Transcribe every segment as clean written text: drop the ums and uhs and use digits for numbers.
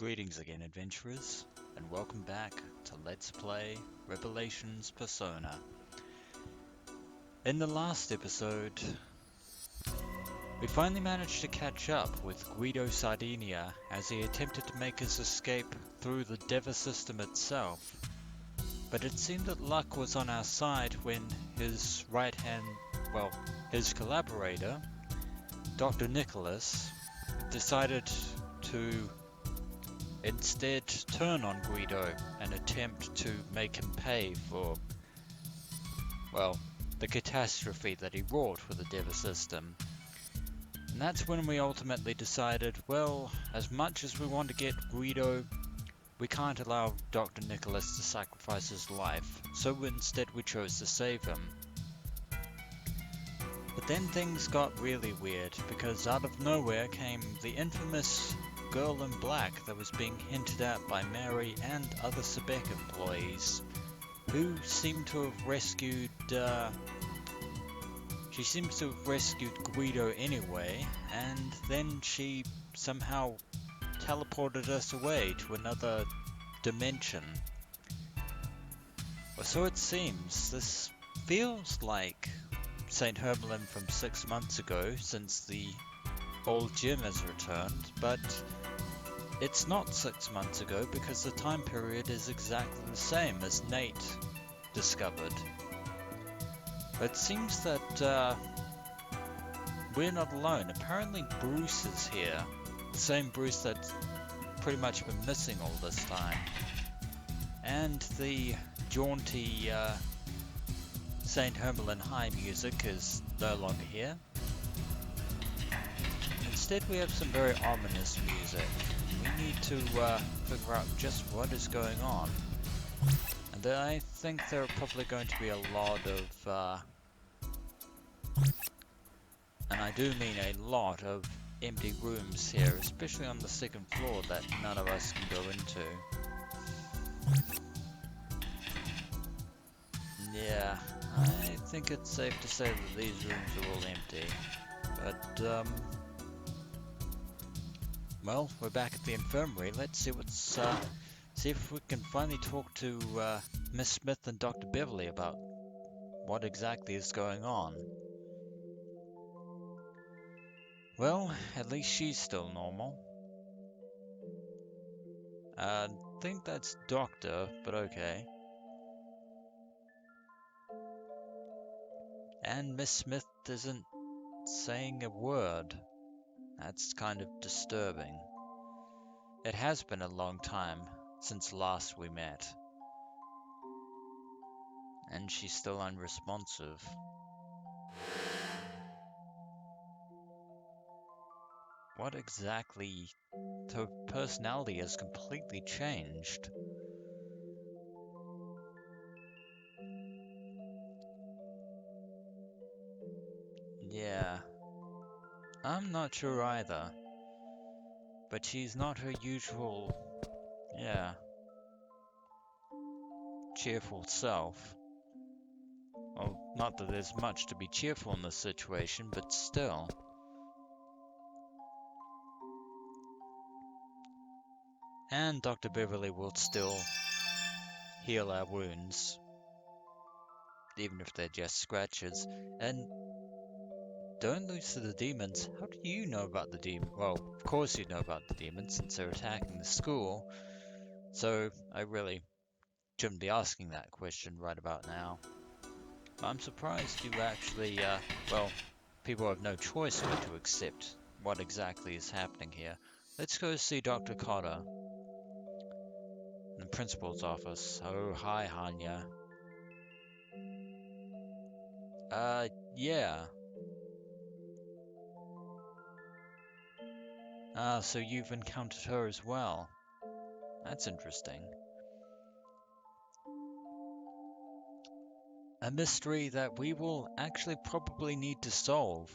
Greetings again, adventurers, and welcome back to Let's Play Revelations Persona. In the last episode, we finally managed to catch up with Guido Sardinia as he attempted to make his escape through the Deva system itself. But it seemed that luck was on our side when his his collaborator, Dr. Nicholas, decided to instead turn on Guido and attempt to make him pay for, the catastrophe that he wrought with the Deva system. And that's when we ultimately decided, as much as we want to get Guido, we can't allow Dr. Nicholas to sacrifice his life, so instead we chose to save him. But then things got really weird, because out of nowhere came the infamous girl in black that was being hinted at by Mary and other Sebek employees, who seemed to have rescued, she seems to have rescued Guido anyway, and then she somehow teleported us away to another dimension. Or so it seems. This feels like St. Hermalin from 6 months ago, since the old gym has returned, but it's not 6 months ago because the time period is exactly the same as Nate discovered. But it seems that we're not alone. Apparently Bruce is here. The same Bruce that's pretty much been missing all this time. And the jaunty St. Hermalin High music is no longer here. Instead we have some very ominous music. We need to figure out just what is going on. And I think there are probably going to be a lot of, and I do mean a lot of empty rooms here, especially on the second floor that none of us can go into. Yeah, I think it's safe to say that these rooms are all empty. But, we're back at the infirmary. Let's see see if we can finally talk to Miss Smith and Dr. Beverly about what exactly is going on. Well, at least she's still normal. I think that's Doctor, but okay. And Miss Smith isn't saying a word. That's kind of disturbing. It has been a long time since last we met. And she's still unresponsive. What exactly? Her personality has completely changed. Yeah, I'm not sure either. But she's not her usual, cheerful self. Well, not that there's much to be cheerful in this situation, but still. And Dr. Beverly will still heal our wounds, even if they're just scratches. And don't lose to the demons. How do you know about the demon? Well, of course you know about the demons since they're attacking the school. So I really shouldn't be asking that question right about now. But I'm surprised you actually, people have no choice but to accept what exactly is happening here. Let's go see Dr. Cotter in the principal's office. Oh, hi, Hanya. Yeah. Ah, so you've encountered her as well. That's interesting. A mystery that we will actually probably need to solve.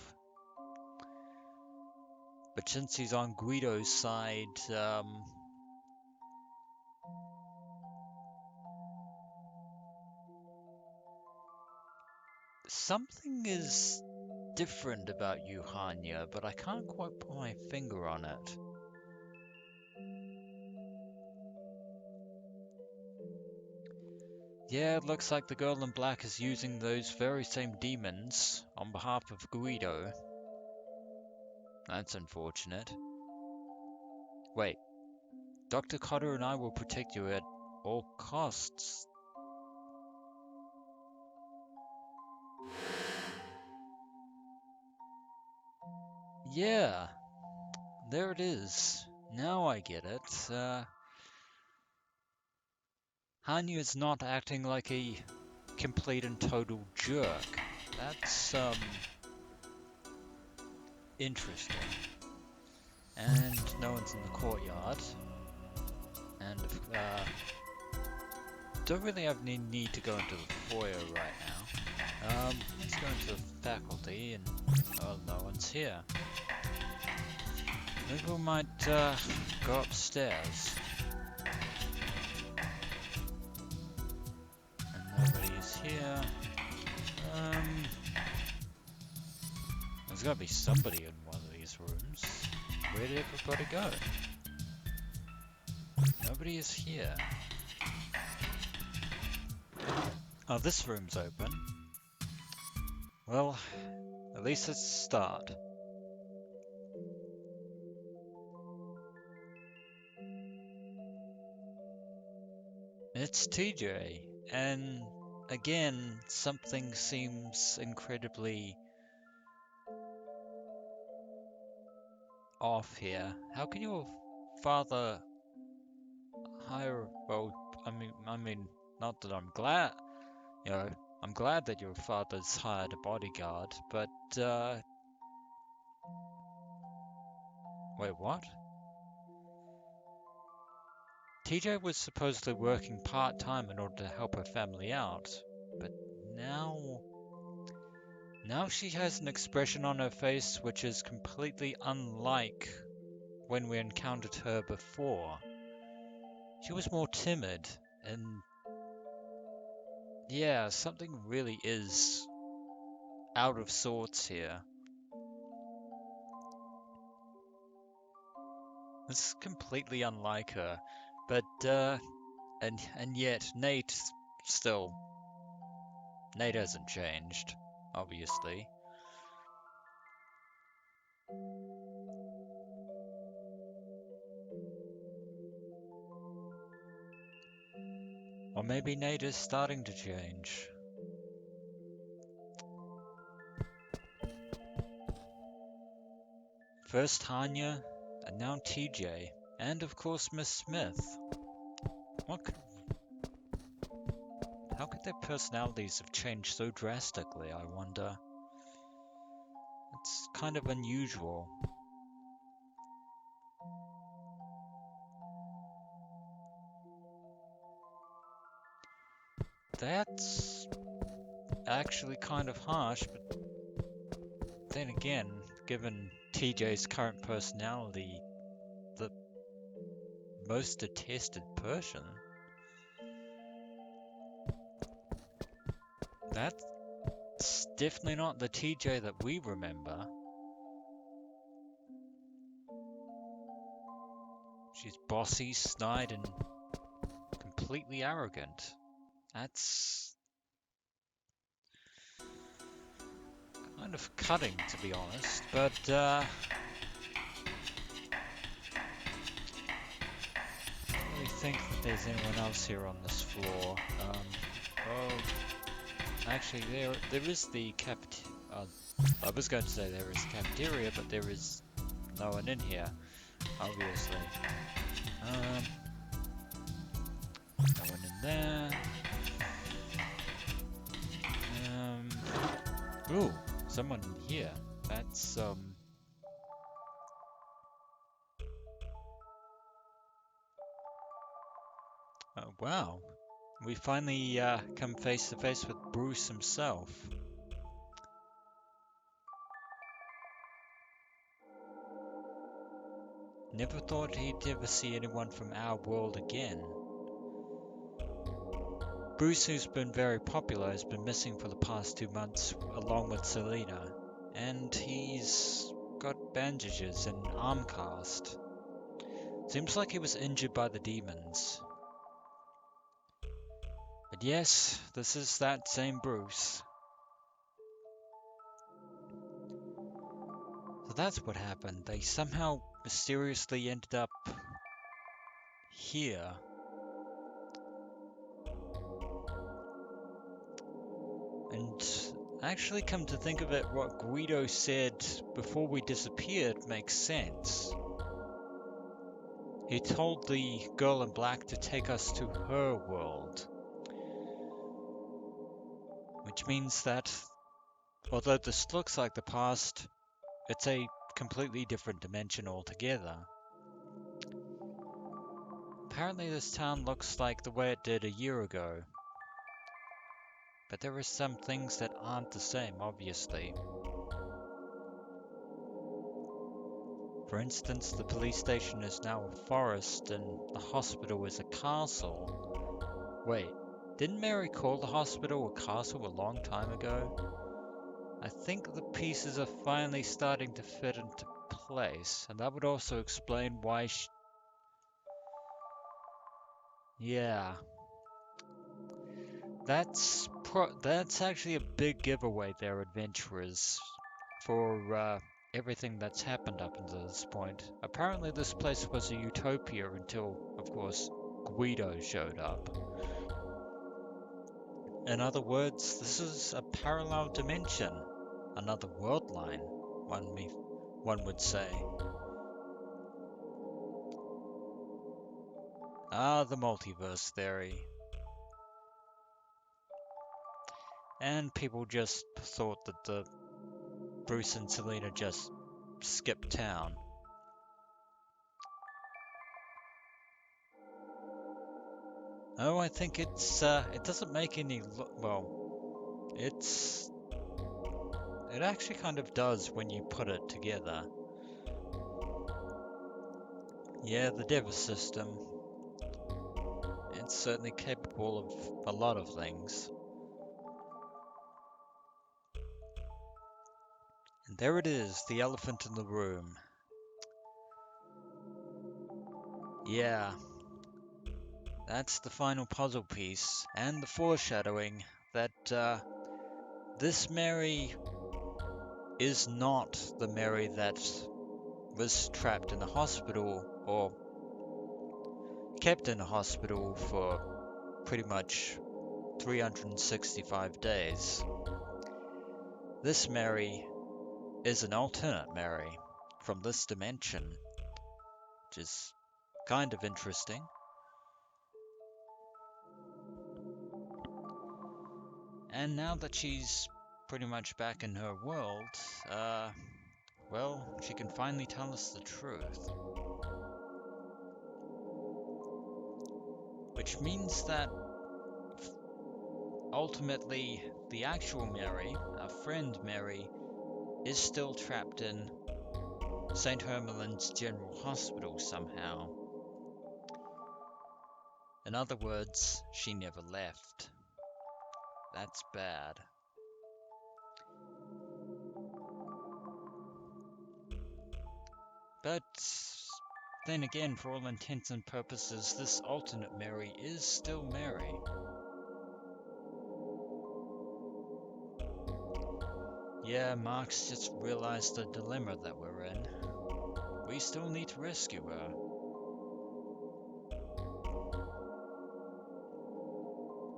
But since he's on Guido's side, something is different about you, Hanya, but I can't quite put my finger on it. Yeah, it looks like the girl in black is using those very same demons on behalf of Guido. That's unfortunate. Wait, Dr. Cotter and I will protect you at all costs. Yeah, there it is. Now I get it. Hanyu is not acting like a complete and total jerk. That's, interesting. And no one's in the courtyard. And, don't really have any need to go into the foyer right now. Let's go into the faculty and, well, no one's here. Maybe we might, go upstairs. And nobody is here. There's gotta be somebody in one of these rooms. Where did everybody go? Nobody is here. Oh, this room's open. Well, at least it's a start. It's TJ, and again, something seems incredibly off here. How can your father hire? Well, I mean, not that I'm glad. You know, I'm glad that your father's hired a bodyguard, but wait, what? TJ was supposedly working part-time in order to help her family out, but now she has an expression on her face which is completely unlike when we encountered her before. She was more timid, and yeah, something really is out of sorts here. This is completely unlike her, but and yet Nate still Nate hasn't changed, obviously. Or maybe Nate is starting to change. First Tanya, and now TJ, and of course Miss Smith. What could, how could their personalities have changed so drastically, I wonder? It's kind of unusual. That's actually kind of harsh, but then again, given TJ's current personality, the most detested person, that's definitely not the TJ that we remember. She's bossy, snide, and completely arrogant. That's kind of cutting, to be honest, but, I don't really think that there's anyone else here on this floor. Oh, actually, there is the I was going to say there is the cafeteria, but there is no one in here, obviously. No one in there. Ooh, someone in here. That's, oh, wow. We finally, come face to face with Bruce himself. Never thought he'd ever see anyone from our world again. Bruce, who's been very popular, has been missing for the past 2 months, along with Selena, and he's got bandages and arm cast. Seems like he was injured by the demons. But yes, this is that same Bruce. So that's what happened. They somehow mysteriously ended up here. And actually, come to think of it, what Guido said before we disappeared makes sense. He told the girl in black to take us to her world. Which means that, although this looks like the past, it's a completely different dimension altogether. Apparently this town looks like the way it did a year ago. But there are some things that aren't the same, obviously. For instance, the police station is now a forest and the hospital is a castle. Wait, didn't Mary call the hospital a castle a long time ago? I think the pieces are finally starting to fit into place, and that would also explain why Yeah, that's actually a big giveaway there, adventurers, for everything that's happened up until this point. Apparently this place was a utopia until, of course, Guido showed up. In other words, this is a parallel dimension, another world line, one would say. Ah, the multiverse theory. And people just thought that the Bruce and Selena just skipped town. Oh, I think it doesn't make any well, it actually kind of does when you put it together. Yeah, the Dev system, it's certainly capable of a lot of things. And there it is, the elephant in the room. Yeah, that's the final puzzle piece, and the foreshadowing that this Mary is not the Mary that was trapped in the hospital or kept in a hospital for pretty much 365 days. This Mary is an alternate Mary from this dimension, which is kind of interesting. And now that she's pretty much back in her world, well, she can finally tell us the truth. Which means that ultimately the actual Mary, our friend Mary, is still trapped in St. Hermalin's General Hospital somehow. In other words, she never left. That's bad. But then again, for all intents and purposes, this alternate Mary is still Mary. Yeah, Mark's just realized the dilemma that we're in. We still need to rescue her.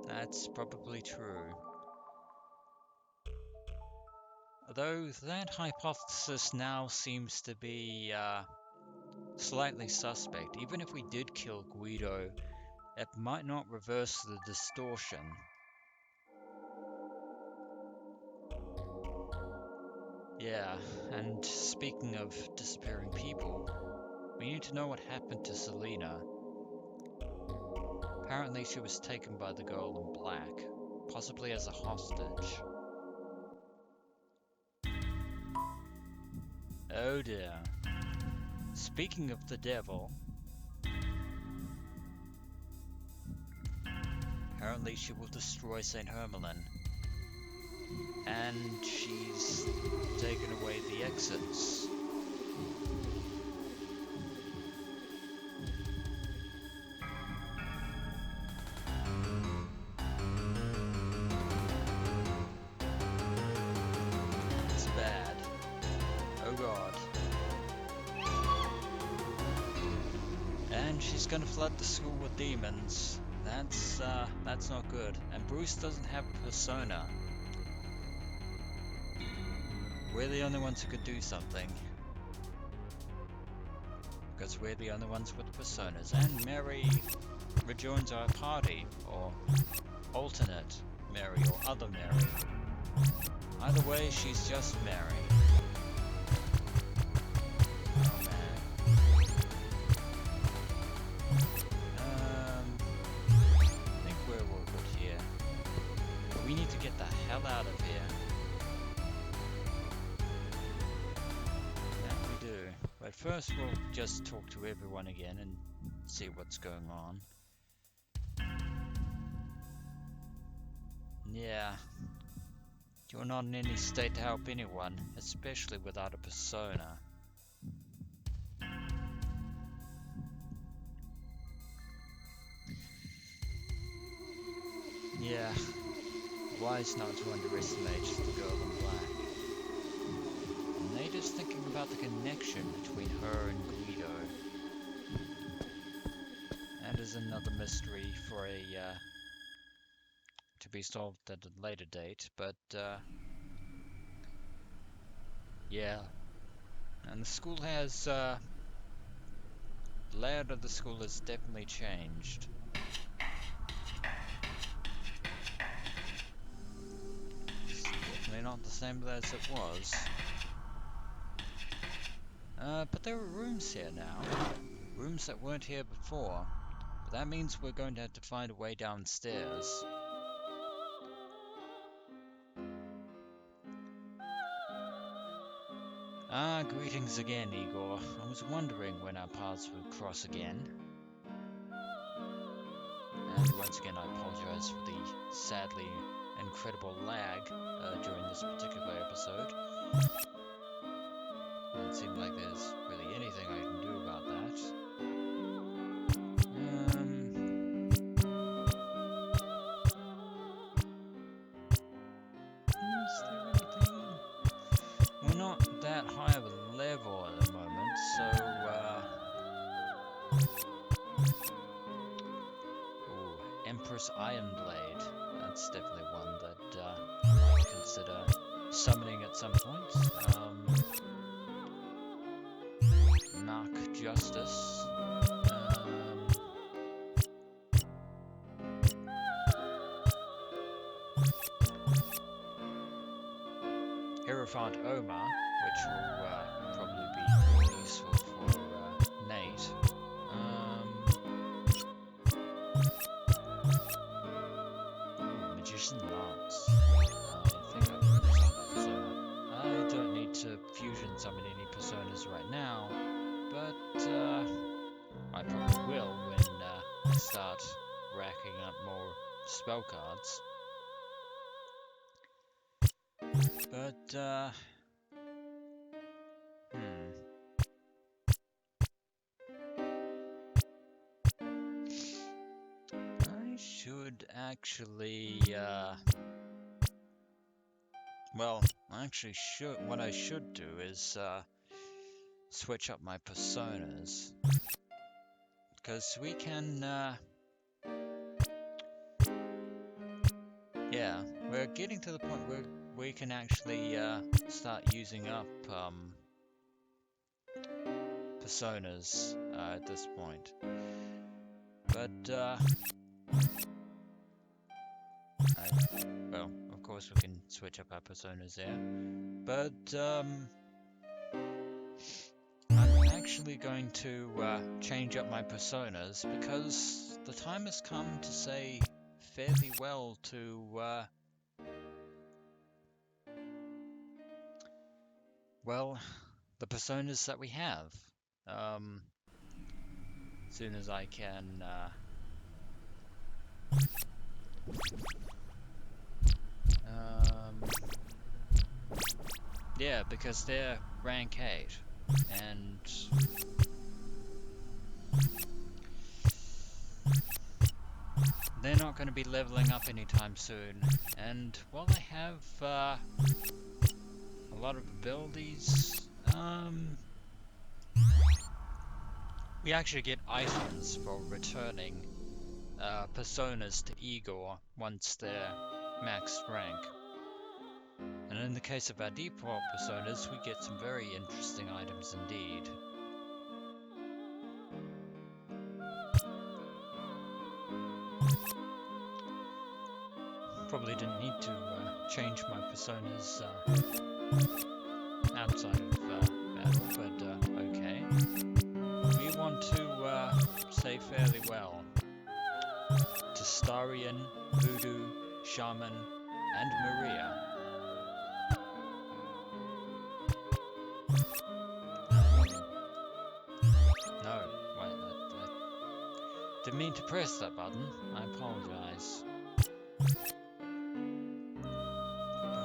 That's probably true. Although that hypothesis now seems to be slightly suspect. Even if we did kill Guido, it might not reverse the distortion. Yeah, and speaking of disappearing people, we need to know what happened to Selena. Apparently she was taken by the girl in black, possibly as a hostage. Oh dear. Speaking of the devil, apparently she will destroy St. Hermalin. And she's taken away the exits. she's gonna flood the school with demons. That's not good. And Bruce doesn't have persona. We're the only ones who could do something. Because we're the only ones with personas. And Mary rejoins our party, or alternate Mary, or other Mary. Either way, she's just Mary. Oh man. I think we're all good here. But we need to get the hell out of here. Yeah, we do. But first we'll just talk to everyone again and see what's going on. Yeah. You're not in any state to help anyone, especially without a persona. Yeah, wise not to underestimate the girl in black. Nada's thinking about the connection between her and Guido. That is another mystery for to be solved at a later date, but yeah. And the school has the layout of the school has definitely changed. It's definitely not the same as it was. But there are rooms here now. Rooms that weren't here before. But that means we're going to have to find a way downstairs. Greetings again, Igor. I was wondering when our paths would cross again. And once again, I apologize for the sadly incredible lag during this particular episode. Doesn't seem like there's really anything I can do about that. Is there anything? We're not that high of a level at the moment, so ooh, Empress Ironblade. That's definitely one that I might consider summoning at some point. Mark Justice. Hierophant Omar, which will probably be useful for Nate. Magician Lance. I think I've used that persona. I don't need to fusion summon any personas right now, but I probably will when I start racking up more spell cards. But, I should actually, well, what I should do is, switch up my personas. Because we can, yeah, we're getting to the point where we can actually start using up personas at this point. But well, of course we can switch up our personas there. But I'm actually going to change up my personas because the time has come to say fairly well to well, the personas that we have. As soon as I can yeah, because they're rank 8 and they're not going to be leveling up anytime soon. And while they have a lot of abilities, We actually get items for returning personas to Igor once they're max rank. And in the case of our default personas, we get some very interesting items indeed. Probably didn't need to change my personas outside of battle, but okay. We want to say fairly well to Starion, Voodoo, Shaman, and Maria. No, wait, I didn't mean to press that button. I apologize.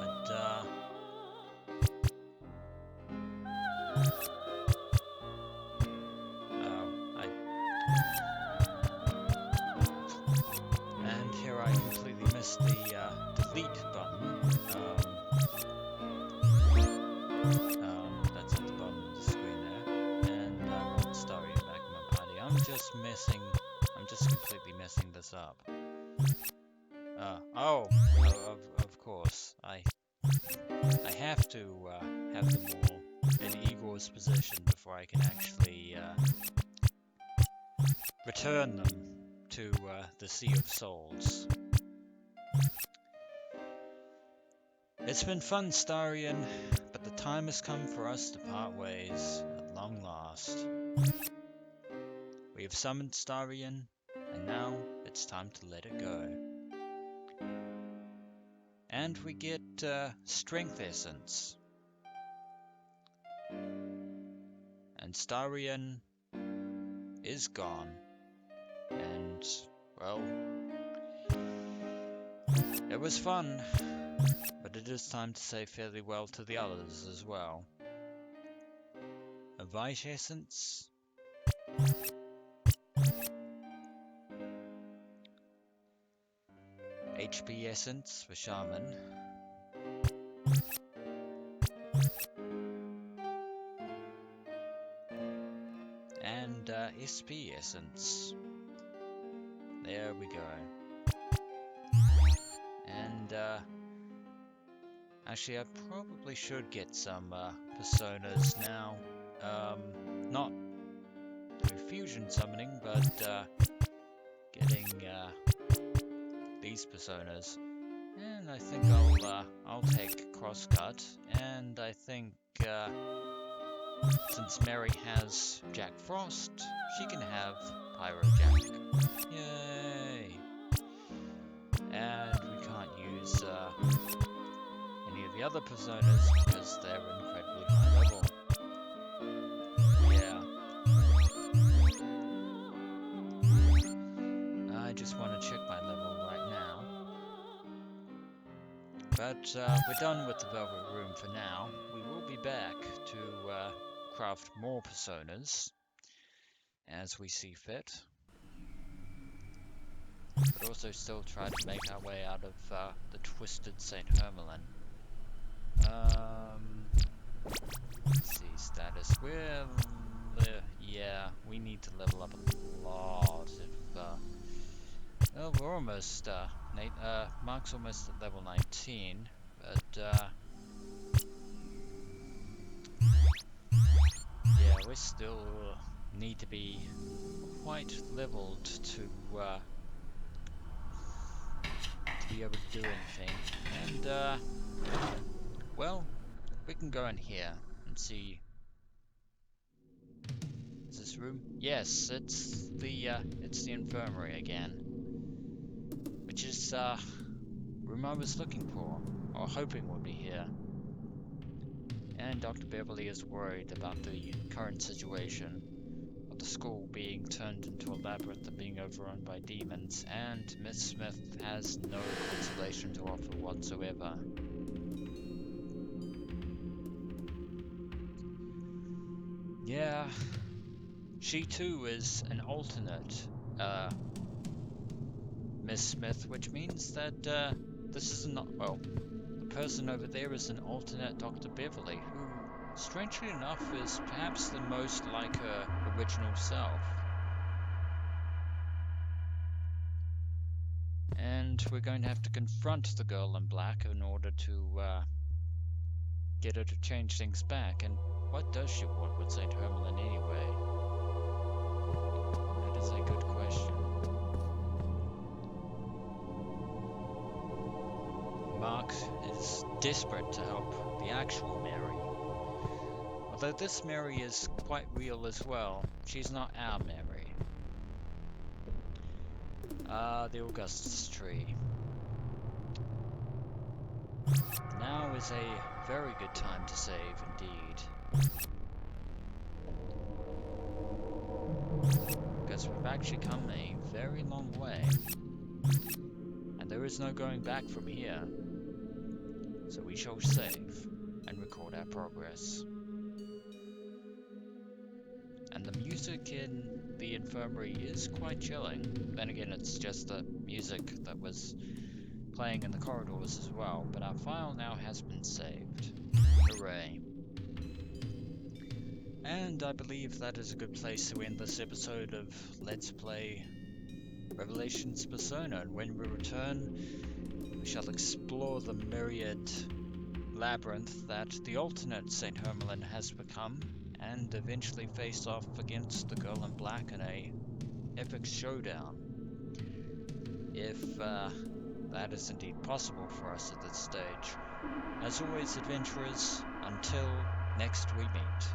But, and here I completely missed the delete button. That's at the bottom of the screen there. And I want Starry back in my party. I'm just completely messing this up. Of course. I have to have them all in Igor's possession before I can actually return them to the Sea of Souls. It's been fun, Starion, but the time has come for us to part ways at long last. We have summoned Starion, and now it's time to let it go. And we get Strength Essence. And Starion is gone. And, well, it was fun, but it is time to say fairly well to the others as well. A Vite Essence. HP Essence for Shaman. And SP Essence. There we go. And actually I probably should get some personas now. Not through fusion summoning, but getting these personas. And I think I'll take Crosscut, and I think since Mary has Jack Frost, she can have Pyro Jack. Yay! And we can't use any of the other personas because they're incredibly high level. Yeah. I just want to check my level right now. But we're done with the Velvet Room for now. We will be back to craft more personas as we see fit. But also still try to make our way out of the Twisted St. Hermalin. Let's see, status. Yeah, we need to level up a lot. Well, we're almost, Mark's almost at level 19, but, yeah, we still need to be quite leveled to be able to do anything. And, well, we can go in here and see. Is this room? Yes, it's the infirmary again. Which is, room I was looking for, or hoping would be here. And Dr. Beverly is worried about the current situation of the school being turned into a labyrinth and being overrun by demons, and Miss Smith has no consolation to offer whatsoever. Yeah, she too is an alternate Miss Smith, which means that this is not, well, the person over there is an alternate Dr. Beverly, who, strangely enough, is perhaps the most like her original self. And we're going to have to confront the girl in black in order to get her to change things back. And what does she want with St. Hermalin anyway? That is a good question. Mark is desperate to help the actual Mary. Although this Mary is quite real as well. She's not our Mary. The Augustus tree. Now is a very good time to save indeed. Because we've actually come a very long way. And there is no going back from here. So we shall save and record our progress. And the music in the infirmary is quite chilling. Then again, it's just the music that was playing in the corridors as well. But our file now has been saved. Hooray. And I believe that is a good place to end this episode of Let's Play Revelations Persona. And when we return, we shall explore the myriad labyrinth that the alternate St. Hermalin has become, and eventually face off against the girl in black in a epic showdown. If that is indeed possible for us at this stage. As always, adventurers, until next we meet.